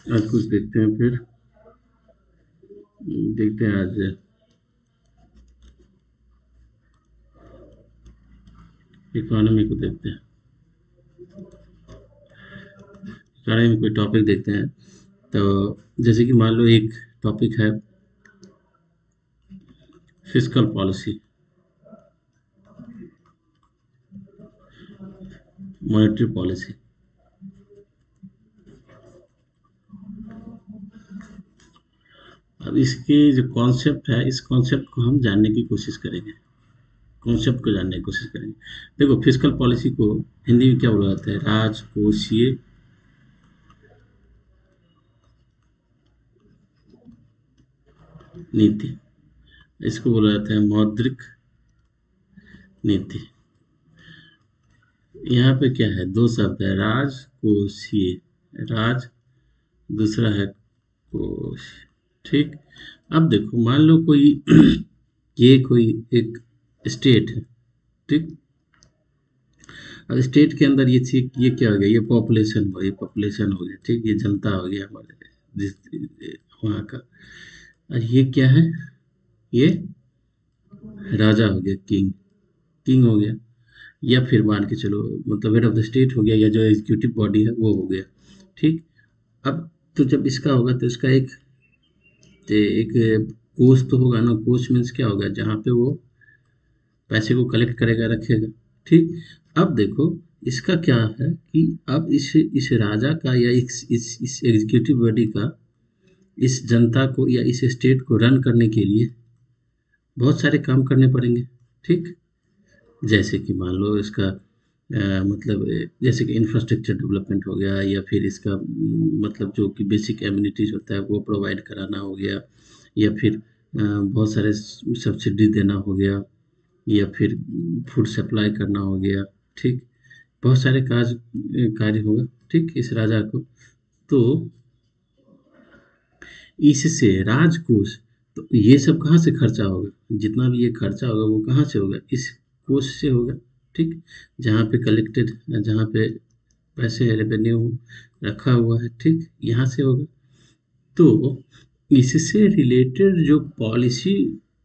आज कुछ देखते हैं फिर। देखते हैं आज इकोनॉमी को देखते हैं। इकोनॉमी में कोई टॉपिक देखते हैं। तो जैसे कि मान लो एक टॉपिक है फिस्कल पॉलिसी, मॉनेटरी पॉलिसी। अब इसके जो कॉन्सेप्ट है, इस कॉन्सेप्ट को हम जानने की कोशिश करेंगे। कॉन्सेप्ट को जानने की कोशिश करेंगे। देखो, फिस्कल पॉलिसी को हिंदी में क्या बोला जाता है? राजकोषीय नीति। इसको बोला जाता है मौद्रिक नीति। यहाँ पे क्या है? दो शब्द है, राजकोषीय। राज, दूसरा है कोश। ठीक। अब देखो, मान लो कोई ये कोई एक स्टेट है। ठीक। अब स्टेट के अंदर ये चीज, ये क्या हो गया? ये पॉपुलेशन हो, ये पॉपुलेशन हो गया। ठीक। ये जनता हो गया हमारे जिस वहाँ का। और ये क्या है? ये राजा हो गया, किंग। किंग हो गया। या फिर मान के चलो, मतलब हेड ऑफ द स्टेट हो गया, या जो एग्जीक्यूटिव बॉडी है वो हो गया। ठीक। अब तो जब इसका होगा तो इसका एक कोष तो होगा ना। कोष मीन्स क्या होगा? जहाँ पे वो पैसे को कलेक्ट करेगा, रखेगा। ठीक। अब देखो, इसका क्या है कि अब इस राजा का या इस एग्जीक्यूटिव बॉडी का इस जनता को या इस स्टेट को रन करने के लिए बहुत सारे काम करने पड़ेंगे। ठीक। जैसे कि मान लो इसका मतलब जैसे कि इंफ्रास्ट्रक्चर डेवलपमेंट हो गया, या फिर इसका मतलब जो कि बेसिक एम्यूनिटीज होता है वो प्रोवाइड कराना हो गया, या फिर बहुत सारे सब्सिडी देना हो गया, या फिर फूड सप्लाई करना हो गया। ठीक। बहुत सारे कार्य होगा। ठीक, इस राजा को। तो इससे राजकोष, तो ये सब कहाँ से खर्चा होगा? जितना भी ये खर्चा होगा वो कहाँ से होगा? इस कोष से होगा। ठीक। जहाँ पे कलेक्टेड, जहाँ पे पैसे रेवेन्यू रखा हुआ है, ठीक, यहाँ से होगा। तो इससे रिलेटेड जो पॉलिसी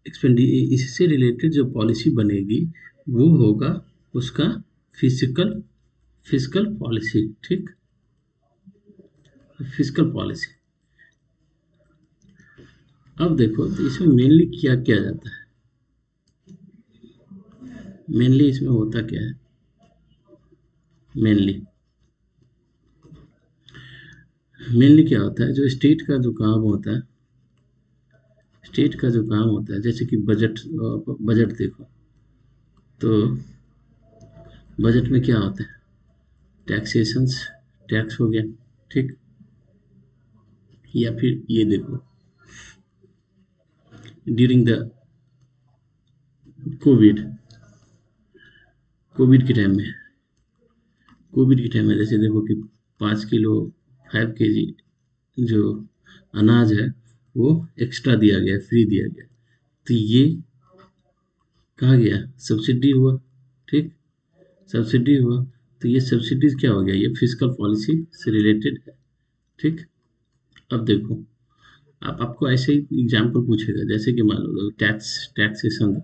एक्सपेंडि इससे रिलेटेड जो पॉलिसी बनेगी वो होगा उसका फिजिकल फिजिकल पॉलिसी। ठीक। Physical policy. अब देखो, तो इसमें मेनली क्या किया जाता है? मेनली इसमें होता क्या है? मेनली मेनली क्या होता है? जो स्टेट का जो काम होता है, स्टेट का जो काम होता है, जैसे कि बजट। बजट देखो, तो बजट में क्या होता है? टैक्सेशंस, टैक्स हो गया। ठीक। या फिर ये देखो, ड्यूरिंग द कोविड, कोविड के टाइम में, कोविड के टाइम में जैसे देखो कि 5 किलो, 5 kg जो अनाज है वो एक्स्ट्रा दिया गया, फ्री दिया गया। तो ये कहा गया? सब्सिडी हुआ। ठीक। सब्सिडी हुआ। तो ये सब्सिडीज क्या हो गया? ये फिजिकल पॉलिसी से रिलेटेड है। ठीक। अब देखो, आप आपको ऐसे ही एग्जाम्पल पूछेगा, जैसे कि मान लो टैक्सेशन।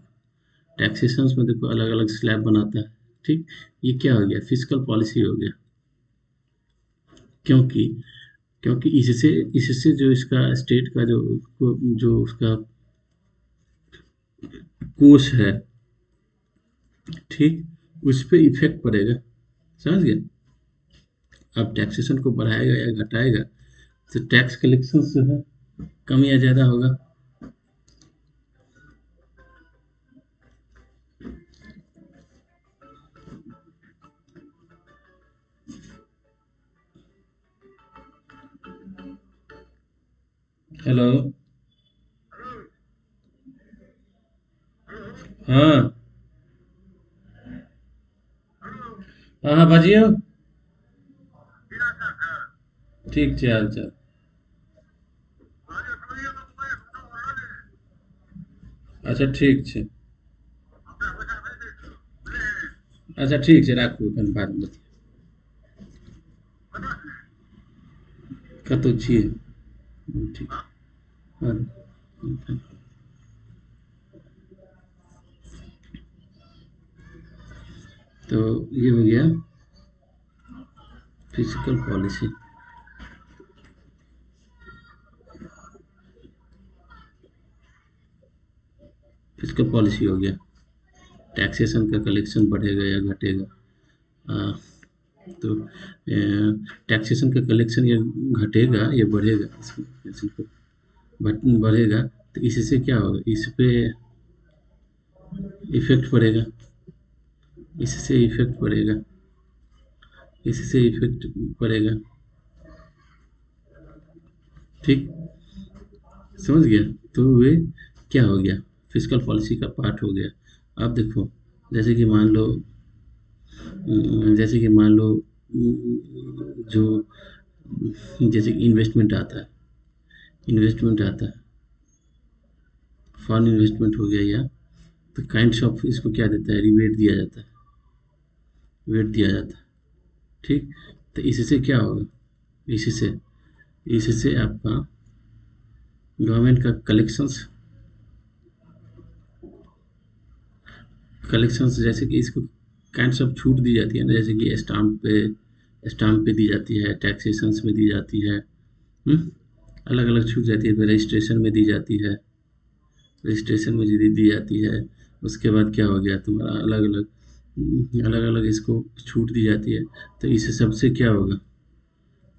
टैक्सेशन में देखो अलग अलग स्लैब बनाता है। ठीक। ये क्या हो गया? फिजिकल पॉलिसी हो गया। क्योंकि क्योंकि इससे इससे जो इसका स्टेट का जो जो उसका कोष है, ठीक, उस पे इफेक्ट पड़ेगा। समझ गए? अब टैक्सेशन को बढ़ाएगा या घटाएगा, तो टैक्स कलेक्शन जो है कम या ज्यादा होगा। हेलो। हाँ। हाँ हाँ, बाजियो। ठीक छै, हाल चाल। अच्छा, ठीक छै। अच्छा, ठीक छै, राखू, एखन बादमे। का तो जी है। ठीक। और तो ये हो गया फिजिकल पॉलिसी। फिजिकल पॉलिसी हो गया। टैक्सेशन का कलेक्शन बढ़ेगा या घटेगा? आ, तो टैक्सेशन का कलेक्शन ये घटेगा या बढ़ेगा? इसमें बढ़ेगा। तो इससे क्या होगा? इस पे इफेक्ट पड़ेगा। इससे इफेक्ट पड़ेगा। इससे इफेक्ट पड़ेगा। ठीक। समझ गया? तो वे क्या हो गया? फिजिकल पॉलिसी का पार्ट हो गया। अब देखो, जैसे कि मान लो जैसे कि मान लो जो जैसे कि इन्वेस्टमेंट आता है, फॉरेन इन्वेस्टमेंट हो गया, या तो काइंड्स ऑफ इसको क्या देता है? रिबेट दिया जाता है। वेट दिया जाता है। ठीक। तो इससे क्या होगा? इससे इससे आपका गवर्नमेंट का कलेक्शंस जैसे कि इसको काइंड्स ऑफ छूट दी जाती है ना, जैसे कि स्टाम्प पे दी जाती है, टैक्सेशंस में दी जाती है। अलग अलग छूट जाती है। फिर रजिस्ट्रेशन में दी जाती है। रजिस्ट्रेशन में दी जाती है। उसके बाद क्या हो गया तुम्हारा? अलग अलग इसको छूट दी जाती है। तो इस सबसे क्या होगा?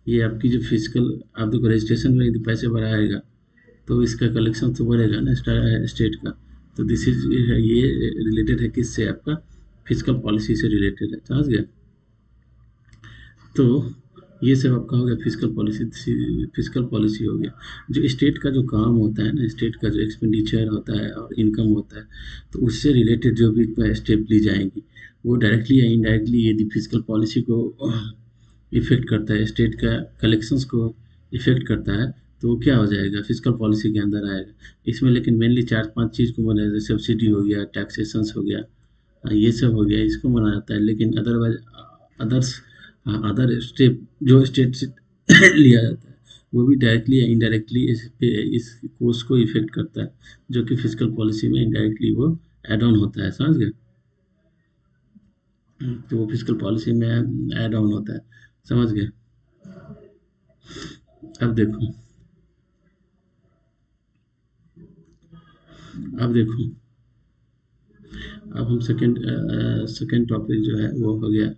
ये आपकी जो फिजिकल, आप देखो रजिस्ट्रेशन में यदि पैसे बढ़ाएगा तो इसका कलेक्शन तो बढ़ेगा ना स्टेट का। तो दिस इज ये रिलेटेड है किससे? आपका फिजिकल पॉलिसी से रिलेटेड है। समझ गया? तो ये सब आपका हो गया फिजिकल पॉलिसी हो गया। जो स्टेट का जो काम होता है ना, स्टेट का जो एक्सपेंडिचर होता है और इनकम होता है, तो उससे रिलेटेड जो भी स्टेप ली जाएंगी, वो डायरेक्टली या इनडायरेक्टली यदि फिजिकल पॉलिसी को इफ़ेक्ट करता है, स्टेट का कलेक्शंस को इफ़ेक्ट करता है, तो वो क्या हो जाएगा? फिजिकल पॉलिसी के अंदर आएगा। इसमें लेकिन मेनली 4-5 चीज़ को मना, जैसे सब्सिडी हो गया, टैक्सेशंस हो गया, ये सब हो गया, इसको मना जाता है। लेकिन अदरवाइज अदर्स अदर स्टेप जो स्टेट से लिया जाता है, वो भी डायरेक्टली या इनडायरेक्टली इस कोर्स को इफ़ेक्ट करता है, जो कि फिजिकल पॉलिसी में इनडायरेक्टली वो ऐड ऑन होता है। समझ गए? तो वो फिजिकल पॉलिसी में ऐड ऑन होता है। समझ गए? अब देखो, अब देखो, अब हम सेकेंड टॉपिक जो है वो हो गया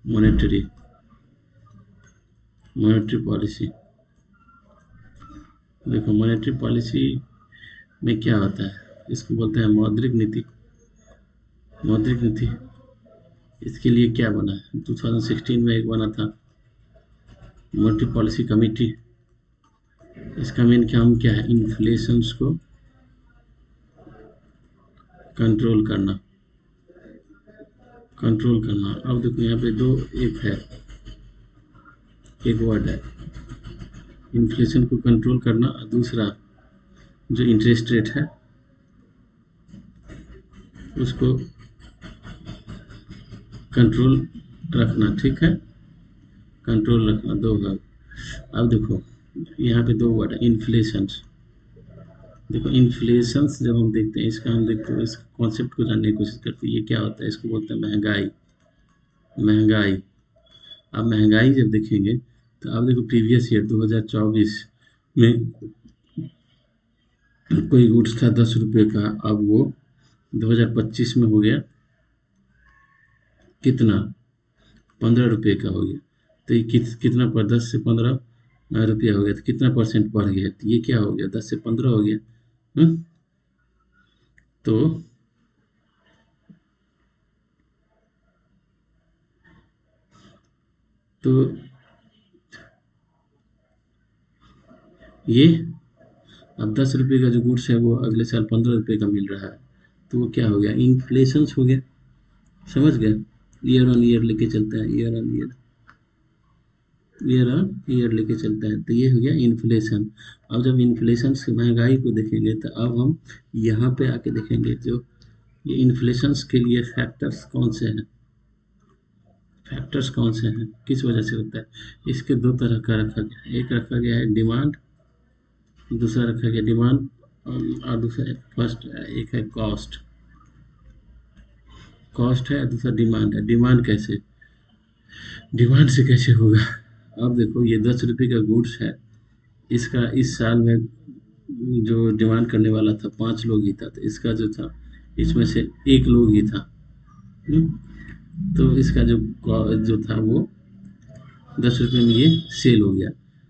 मॉनेटरी मॉनेटरी पॉलिसी। देखो, मॉनेटरी पॉलिसी में क्या होता है? इसको बोलते हैं मौद्रिक नीति। मौद्रिक नीति, इसके लिए क्या बना है? 2016 में एक बना था मॉनेटरी पॉलिसी कमेटी। इसका मेन काम क्या है? इन्फ्लेशंस को कंट्रोल करना। अब देखो यहाँ पे दो, एक है, एक वर्ड है इन्फ्लेशन को कंट्रोल करना, और दूसरा जो इंटरेस्ट रेट है उसको कंट्रोल रखना। ठीक है? कंट्रोल रखना, दो है। अब देखो, यहाँ पे दो वर्ड है, इन्फ्लेशंस। देखो, इन्फ्लेशंस जब हम देखते हैं, इसका हम देखते हैं, इस कॉन्सेप्ट को जानने की कोशिश करते हैं। ये क्या होता है? इसको बोलते हैं महंगाई। महंगाई। अब महंगाई जब देखेंगे, तो अब देखो प्रीवियस ईयर 2024 में कोई गुड्स था 10 रुपये का, अब वो 2025 में हो गया कितना? 15 रुपये का हो गया। तो ये कितना पर 10 से 15 रुपया हो गया, तो कितना परसेंट बढ़ गया? तो ये क्या हो गया? 10 से 15 हो गया। हम्म? तो तो ये अब 10 रुपये का जो गुड्स है वो अगले साल 15 रुपये का मिल रहा है, तो वो क्या हो गया? इन्फ्लेशन हो गया। समझ गए? ईयर ऑन ईयर लेके चलता है, ईयर ऑन ईयर लेके चलता है, तो ये हो गया इन्फ्लेशन। अब जब इन्फ्लेशन से महंगाई को देखेंगे, तो अब हम यहाँ पे आके देखेंगे जो ये इन्फ्लेशन के लिए फैक्टर्स कौन से हैं। फैक्टर्स कौन से हैं, किस वजह से होता है? इसके दो तरह का रखा गया, एक रखा गया है डिमांड, दूसरा रखा गया डिमांड, और दूसरा फर्स्ट एक है कॉस्ट। कॉस्ट है, दूसरा डिमांड है। डिमांड कैसे, डिमांड से कैसे होगा? अब देखो ये 10 रुपये का गुड्स है, इसका इस साल में जो डिमांड करने वाला था 5 लोग ही था, तो इसका जो था इसमें से 1 लोग ही था। हम्म? तो इसका जो था वो 10 रुपये में ये सेल हो गया।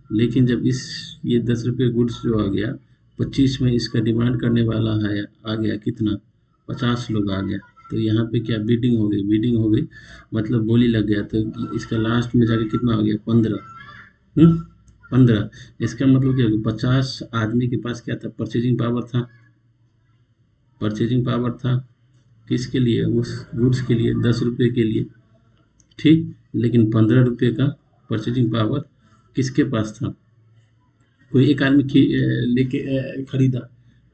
लेकिन जब ये 10 रुपये गुड्स जो आ गया, 25 में इसका डिमांड करने वाला है, आ गया कितना, 50 लोग आ गया। तो यहाँ पे क्या बीडिंग हो गई, बीडिंग हो गई मतलब बोली लग गया, तो इसका लास्ट में जाके कितना हो गया, 15। 15। इसका मतलब क्या हो गया, 50 आदमी के पास क्या था, परचेजिंग पावर था। परचेजिंग पावर था किसके लिए, उस गुड्स के लिए, 10 रुपये के लिए, ठीक। लेकिन 15 रुपये का परचेजिंग पावर किसके पास था, कोई एक आदमी लेके खरीदा।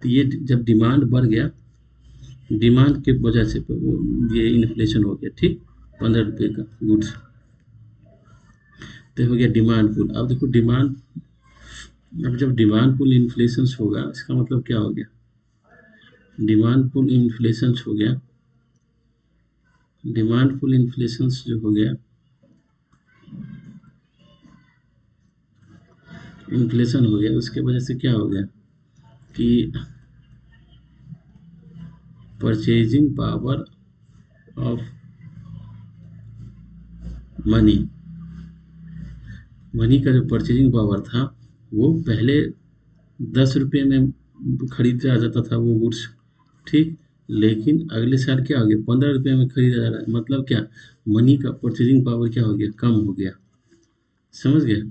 तो ये जब डिमांड बढ़ गया, डिमांड की वजह से ये इन्फ्लेशन हो गया, ठीक। 15 रुपये का गुड्स तो हो गया डिमांड पुल। अब देखो डिमांड, अब जब डिमांड पुल इन्फ्लेशन होगा, इसका मतलब क्या हो गया, डिमांड पुल इन्फ्लेशन हो गया, डिमांड पुल इन्फ्लेशन जो हो गया, इन्फ्लेशन हो गया, उसके वजह से क्या हो गया कि purchasing power of money, money का जो परचेजिंग पावर था वो पहले 10 रुपये में खरीदा जाता था वो गुड्स, ठीक। लेकिन अगले साल क्या हो गया, 15 रुपये में खरीदा जा रहा है। मतलब क्या, मनी का परचेजिंग पावर क्या हो गया, कम हो गया। समझ गए,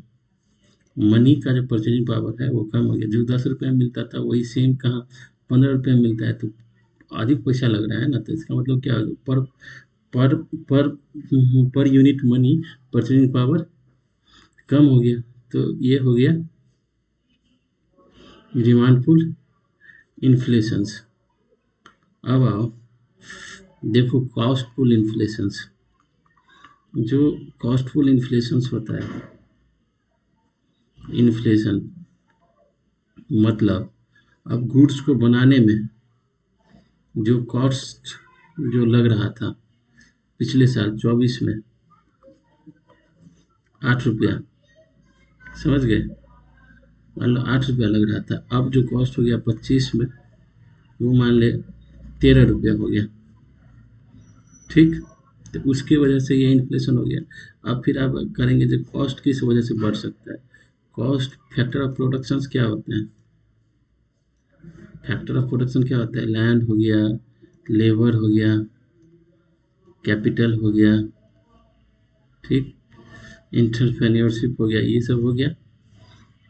मनी का जो परचेजिंग पावर है वो कम हो गया। जो 10 रुपये में मिलता था वही सेम कहाँ 15 रुपये में मिलता है, तो अधिक पैसा लग रहा है ना। तो इसका मतलब क्या हो गया, पर पर पर यूनिट मनी परचेजिंग पावर कम हो गया। तो ये हो गया डिमांड पुल इन्फ्लेशंस। अब आओ देखो कॉस्ट पुल इन्फ्लेशंस। जो कॉस्ट पुल इन्फ्लेशंस होता है, इन्फ्लेशन मतलब अब गुड्स को बनाने में जो कॉस्ट जो लग रहा था पिछले साल 24 में 8 रुपया, समझ गए, मान लो 8 रुपया लग रहा था, अब जो कॉस्ट हो गया 25 में वो मान ले 13 रुपया हो गया, ठीक। तो उसकी वजह से ये इन्फ्लेशन हो गया। अब फिर आप करेंगे जो कॉस्ट किस वजह से बढ़ सकता है, कॉस्ट फैक्टर ऑफ प्रोडक्शंस क्या होते हैं, फैक्टर ऑफ प्रोडक्शन क्या होता है, लैंड हो गया, लेबर हो गया, कैपिटल हो गया, ठीक, इंटरप्रेन्योरशिप हो गया, ये सब हो गया।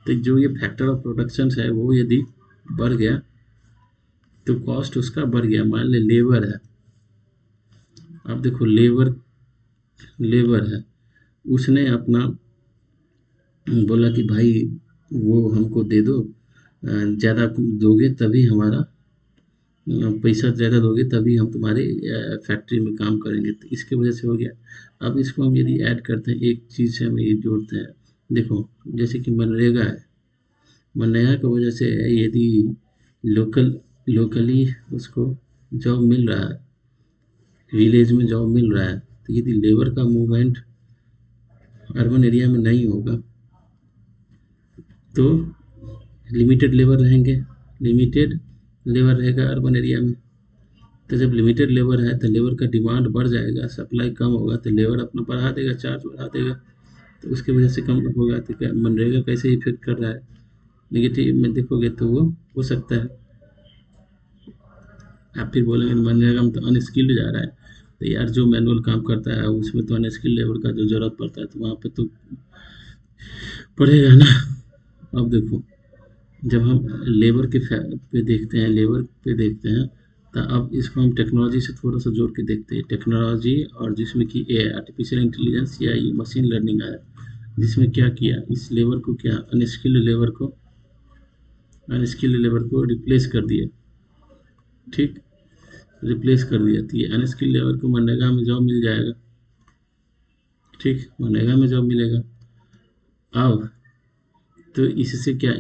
तो जो ये फैक्टर ऑफ प्रोडक्शन है वो यदि बढ़ गया तो कॉस्ट उसका बढ़ गया। मान ले लेबर है, अब देखो लेबर, लेबर है, उसने अपना बोला कि भाई वो हमको दे दो, ज़्यादा दोगे तभी हमारा पैसा ज़्यादा दोगे तभी हम तुम्हारे फैक्ट्री में काम करेंगे। तो इसकी वजह से हो गया। अब इसको हम यदि ऐड करते हैं, एक चीज़ से हम ये जोड़ते हैं, देखो जैसे कि मनरेगा है, मनरेगा की वजह से यदि लोकली उसको जॉब मिल रहा है, विलेज में जॉब मिल रहा है, तो यदि लेबर का मूवमेंट अर्बन एरिया में नहीं होगा तो लिमिटेड लेबर रहेंगे, लिमिटेड लेबर रहेगा अर्बन एरिया में। तो जब लिमिटेड लेबर है तो लेबर का डिमांड बढ़ जाएगा, सप्लाई कम होगा तो लेबर अपना बढ़ा देगा, चार्ज बढ़ा देगा, तो उसकी वजह से कम होगा। तो क्या मनरेगा कैसे इफेक्ट कर रहा है, नेगेटिव में देखोगे तो वो हो सकता है। आप फिर बोलेंगे मनरेगा में तो अनस्किल्ड जा रहा है, तो यार जो मैनुअल काम करता है उसमें तो अनस्किल्ड लेबर का जो ज़रूरत पड़ता है, तो वहाँ पे तो पड़ेगा ना। अब देखो जब हम लेबर के पे देखते हैं, लेबर पे देखते हैं, तो अब इसको हम टेक्नोलॉजी से थोड़ा सा जोड़ के देखते हैं। टेक्नोलॉजी और जिसमें कि ए आर्टिफिशियल इंटेलिजेंस या ये मशीन लर्निंग आया, जिसमें क्या किया, इस लेबर को क्या अनस्किल्ड लेबर को रिप्लेस कर दिया, ठीक, रिप्लेस कर दिया। तो ये अनस्किल्ड लेबर को मनरेगा में जॉब मिल जाएगा, ठीक, मनरेगा में जॉब मिलेगा। अब तो इससे क्या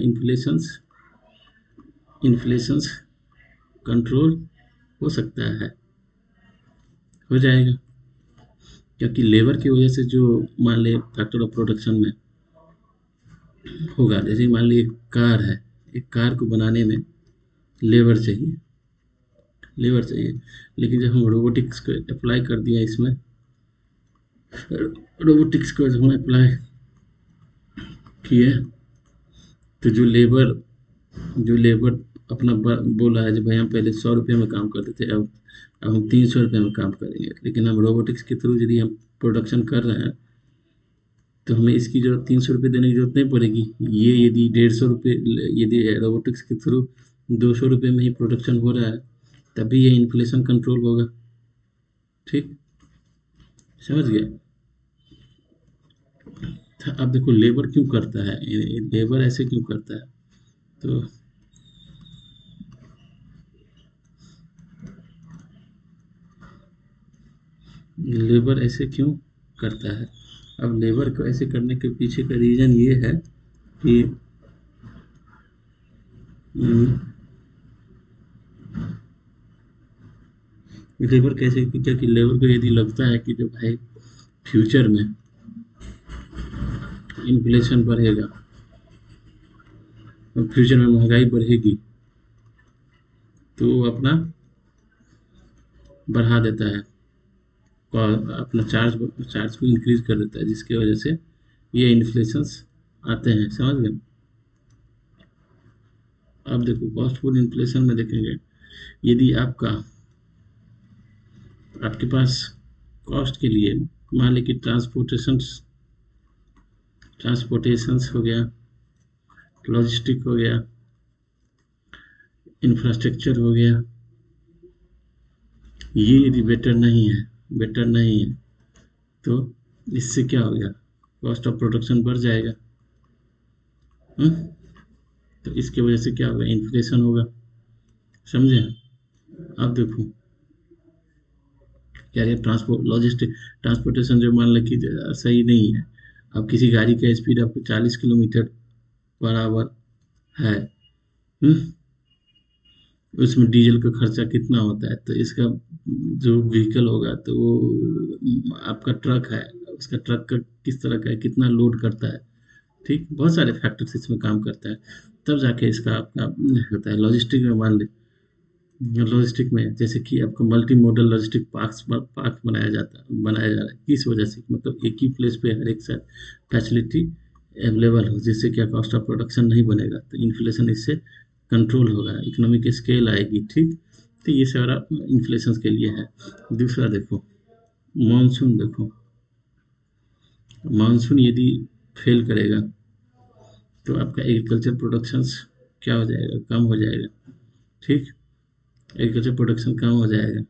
इन्फ्लेशंस कंट्रोल हो सकता है, हो जाएगा, क्योंकि लेबर की वजह से जो मान ले फैक्टर ऑफ प्रोडक्शन में होगा, जैसे मान ली एक कार है, एक कार को बनाने में लेबर चाहिए, लेबर चाहिए, लेकिन जब हम रोबोटिक्स को अप्लाई कर दिया इसमें, रोबोटिक्स को जब हम अप्लाई किए, तो जो लेबर अपना बोला है, जब भाई हम पहले 100 रुपये में काम करते थे, अब हम 300 रुपये में काम करेंगे, लेकिन हम रोबोटिक्स के थ्रू यदि हम प्रोडक्शन कर रहे हैं, तो हमें इसकी जरूरत 300 रुपये देने की जरूरत नहीं पड़ेगी। ये यदि 150 रुपये, यदि रोबोटिक्स के थ्रू 200 रुपये में ही प्रोडक्शन हो रहा है, तभी ये इन्फ्लेशन कंट्रोल होगा। ठीक, समझ गए। अब देखो लेबर क्यों करता है, लेबर ऐसे क्यों करता है, तो लेबर ऐसे क्यों करता है। अब लेबर को ऐसे करने के पीछे का रीजन ये है कि लेबर कैसे, क्या कि लेबर को यदि लगता है कि जो भाई फ्यूचर में इन्फ्लेशन बढ़ेगा और फ्यूचर में महंगाई बढ़ेगी, तो वो अपना बढ़ा देता है, अपना चार्ज को इंक्रीज कर देता है, जिसकी वजह से ये इन्फ्लेशंस आते हैं, समझ गए। अब देखो कॉस्ट फॉर इन्फ्लेशन में देखेंगे, यदि आपके पास कॉस्ट के लिए मान ली कि ट्रांसपोर्टेशंस हो गया, लॉजिस्टिक हो गया, इंफ्रास्ट्रक्चर हो गया, ये यदि बेटर नहीं है, तो इससे क्या हो गया, कॉस्ट ऑफ प्रोडक्शन बढ़ जाएगा। हुँ? तो इसकी वजह से क्या होगा, इन्फ्लेशन होगा, समझे। अब देखो क्या ये ट्रांसपोर्टेशन जो मान लो कि सही नहीं है, अब किसी गाड़ी का स्पीड आपको 40 किलोमीटर पर आवर है, उसमें डीजल का खर्चा कितना होता है, तो इसका जो व्हीकल होगा, तो वो आपका ट्रक है, उसका ट्रक का किस तरह का है, कितना लोड करता है, ठीक, बहुत सारे फैक्टर्स इसमें काम करता है, तब जाके इसका आपका होता है। लॉजिस्टिक में मान ले, लॉजिस्टिक में जैसे कि आपको मल्टी मॉडल लॉजिस्टिक पार्क बनाया जा रहा है, किस वजह से, मतलब एक ही प्लेस पे हर एक साथ फैसिलिटी अवेलेबल हो, जिससे क्या कॉस्ट ऑफ प्रोडक्शन नहीं बनेगा, तो इन्फ्लेशन इससे कंट्रोल होगा, इकोनॉमिक स्केल आएगी, ठीक। तो ये सारा इन्फ्लेशन के लिए है। दूसरा देखो मानसून, देखो मानसून यदि फेल करेगा, तो आपका एग्रीकल्चर प्रोडक्शंस क्या हो जाएगा, कम हो जाएगा, ठीक, एग्रीकल्चर प्रोडक्शन कम हो जाएगा,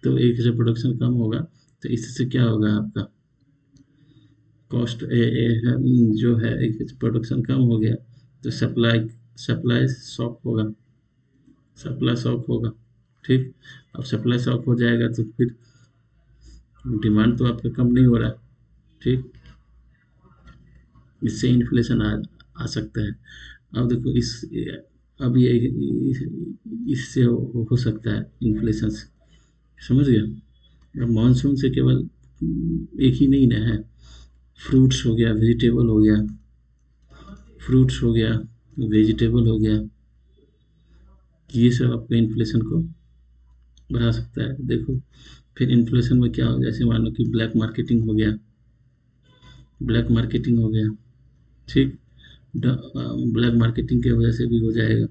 तो एग्रीकल्चर प्रोडक्शन कम होगा, तो इससे क्या होगा, आपका कॉस्ट जो है एग्रीकल्चर प्रोडक्शन कम हो गया, तो सप्लाई शॉक होगा, ठीक। अब सप्लाई शॉक हो जाएगा, तो फिर डिमांड तो आपका कम नहीं हो रहा, ठीक, इससे इन्फ्लेशन आ सकता है। अब देखो अब ये इससे हो सकता है इन्फ्लेशन, समझ गए। अब मानसून से केवल एक ही नहीं ना है, फ्रूट्स हो गया, वेजिटेबल हो गया, ये सब आपके इन्फ्लेशन को बढ़ा सकता है। देखो फिर इन्फ्लेशन में क्या हो, जैसे मान लो कि ब्लैक मार्केटिंग हो गया, ठीक, ब्लैक मार्केटिंग की वजह से भी हो जाएगा,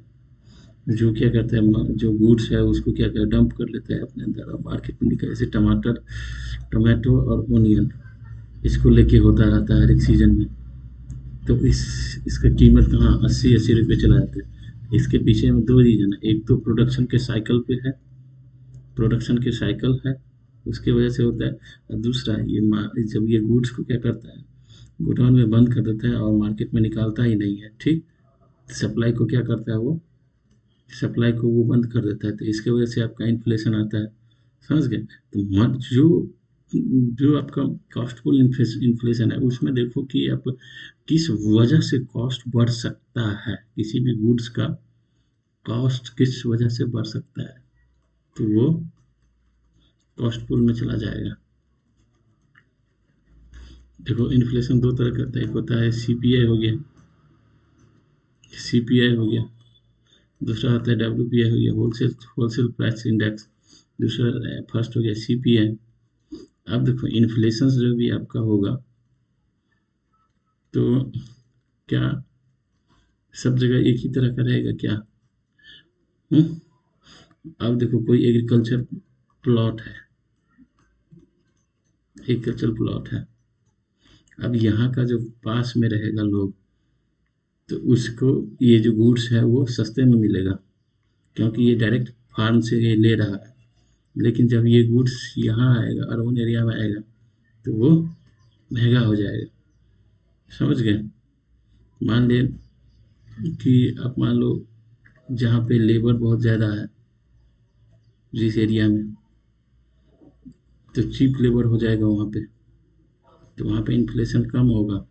जो क्या करता है, जो गुड्स है उसको क्या करता है, डंप कर लेता है अपने अंदर, और मार्केट में निकल, जैसे टमाटो और ओनियन, इसको लेके होता रहता है हर एक सीजन में, तो इसका कीमत कहाँ 80-80 रुपये चला जाता है। इसके पीछे में दो रीजन है, एक तो प्रोडक्शन के साइकिल है, उसकी वजह से होता है, और दूसरा जब ये गुड्स को क्या करता है, गोडाउन में बंद कर देता है और मार्केट में निकालता ही नहीं है, ठीक, सप्लाई को क्या करता है, वो सप्लाई को वो बंद कर देता है, तो इसके वजह से आपका इन्फ्लेशन आता है, समझ गए। तो मत जो जो आपका कॉस्टफुल इन्फ्लेशन है उसमें देखो कि आप किस वजह से कॉस्ट बढ़ सकता है, किसी भी गुड्स का कॉस्ट किस वजह से बढ़ सकता है, तो वो कॉस्टफुल में चला जाएगा। देखो इन्फ्लेशन दो तरह का होता है, एक होता है सीपीआई हो गया, सीपीआई हो गया, दूसरा होता है डब्ल्यूपीआई हो गया, होलसेल होलसेल प्राइस इंडेक्स, दूसरा फर्स्ट हो गया सीपीआई। अब देखो इन्फ्लेशन जो भी आपका होगा तो क्या सब जगह एक ही तरह का रहेगा क्या? हम्म? अब देखो कोई एग्रीकल्चर प्लॉट है, एग्रीकल्चर प्लॉट है, अब यहाँ का जो पास में रहेगा लोग, तो उसको ये जो गुड्स है वो सस्ते में मिलेगा, क्योंकि ये डायरेक्ट फार्म से ये ले रहा है। लेकिन जब ये गुड्स यहाँ आएगा, अर्बन एरिया में आएगा, तो वो महंगा हो जाएगा। समझ गए? मान ले कि आप मान लो जहाँ पे लेबर बहुत ज़्यादा है, जिस एरिया में, तो चीप लेबर हो जाएगा वहाँ पे, तो वहाँ पे इन्फ्लेशन कम होगा।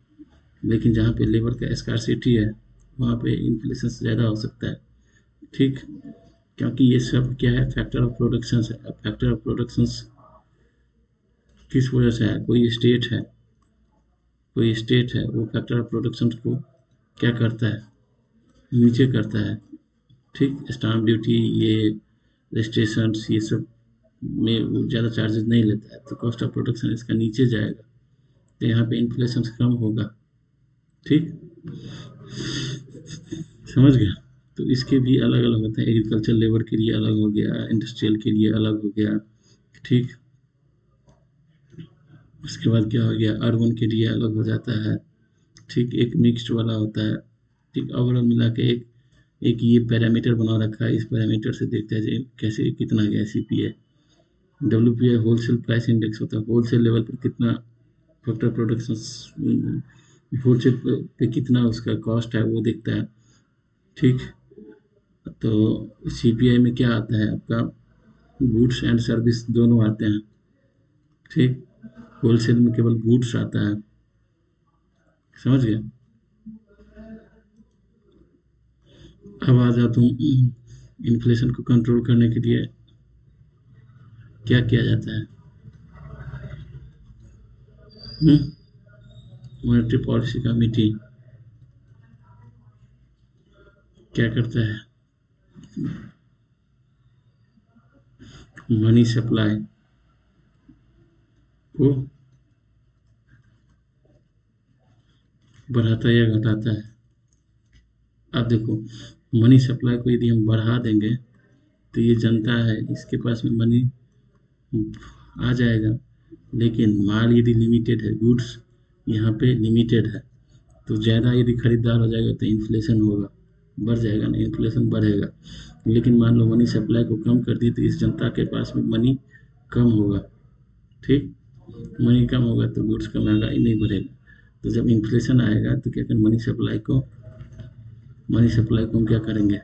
लेकिन जहाँ पे लेबर का स्कार्सिटी है, वहाँ पे इन्फ्लेशन ज़्यादा हो सकता है। ठीक, क्योंकि ये सब क्या है, फैक्टर ऑफ प्रोडक्शन है। अब फैक्टर ऑफ प्रोडक्शन किस वजह से है? कोई स्टेट है वो फैक्टर ऑफ प्रोडक्शन को क्या करता है, नीचे करता है। ठीक, स्टाम्प ड्यूटी, ये रजिस्ट्रेशन, ये सब में वो ज़्यादा चार्जेस नहीं लेता है, तो कॉस्ट ऑफ प्रोडक्शन इसका नीचे जाएगा, तो यहाँ पे इन्फ्लेशन कम होगा। ठीक, समझ गया? तो इसके भी अलग अलग होते हैं, एग्रीकल्चर लेबर के लिए अलग हो गया, इंडस्ट्रियल के लिए अलग हो गया। ठीक, उसके बाद क्या हो गया, अर्बन के लिए अलग हो जाता है। ठीक, एक मिक्स्ड वाला होता है। ठीक, ओवरऑल मिला के एक एक ये पैरामीटर बना रखा है, इस पैरामीटर से देखते हैं जी कैसे कितना गया CPI. WPI wholesale price index होता है, होलसेल लेवल पर कितना फैक्टर प्रोडक्शन, होलसेल पे कितना उसका कॉस्ट है वो देखता है। ठीक, तो सीपीआई में क्या आता है आपका, गुड्स एंड सर्विस दोनों आते हैं। ठीक, होलसेल में केवल गुड्स आता है। समझ गए? अब आ जाता हूँ, इन्फ्लेशन को कंट्रोल करने के लिए क्या किया जाता है। मॉनेटरी पॉलिसी कमेटी क्या करता है, मनी सप्लाई को बढ़ाता या घटाता है। अब देखो मनी सप्लाई को यदि हम बढ़ा देंगे तो ये जनता है इसके पास में मनी आ जाएगा, लेकिन माल यदि लिमिटेड है, गुड्स यहाँ पे लिमिटेड है, तो ज़्यादा यदि खरीदार हो जाएगा तो इन्फ्लेशन होगा, बढ़ जाएगा ना, इन्फ्लेशन बढ़ेगा। लेकिन मान लो मनी सप्लाई को कम कर दी तो इस जनता के पास में मनी कम होगा। ठीक, मनी कम होगा तो गुड्स का महंगाई नहीं बढ़ेगा। तो जब इन्फ्लेशन आएगा तो क्या करें, मनी सप्लाई को हम क्या करेंगे,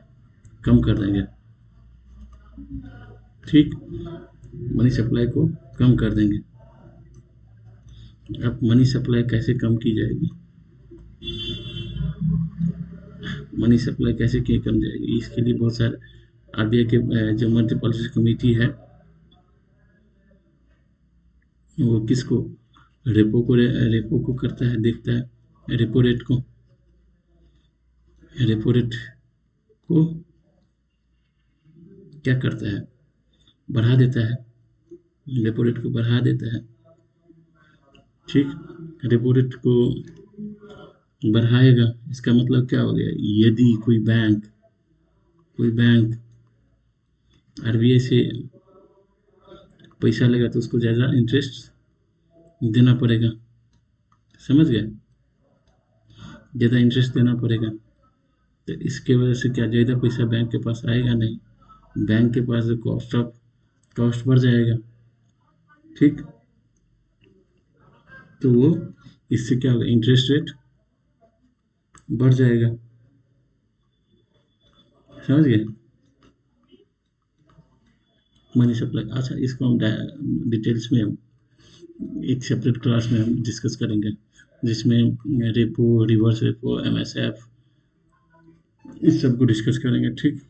कम कर देंगे। ठीक, मनी सप्लाई को कम कर देंगे। अब मनी सप्लाई कैसे कम की जाएगी, मनी सप्लाई कैसे की कम जाएगी, इसके लिए बहुत सारे आरबीआई के जो मॉनेटरी पॉलिसी कमेटी है वो किसको, रेपो को करता है, देखता है रेपो रेट को क्या करता है, बढ़ा देता है, रेपो रेट को बढ़ा देता है। ठीक, रेपो रेट को बढ़ाएगा, इसका मतलब क्या हो गया, यदि कोई बैंक आरबीआई से पैसा लेगा तो उसको ज़्यादा इंटरेस्ट देना पड़ेगा। समझ गए? ज़्यादा इंटरेस्ट देना पड़ेगा, तो इसके वजह से क्या, ज़्यादा पैसा बैंक के पास आएगा नहीं, बैंक के पास कॉस्ट बढ़ जाएगा। ठीक, तो वो इससे क्या होगा, इंटरेस्ट रेट बढ़ जाएगा। समझ गए? मनी सप्लाई, अच्छा इसको हम डिटेल्स में एक सेपरेट क्लास में हम डिस्कस करेंगे, जिसमें रेपो, रिवर्स रेपो, एमएसएफ, इस सब को डिस्कस करेंगे। ठीक।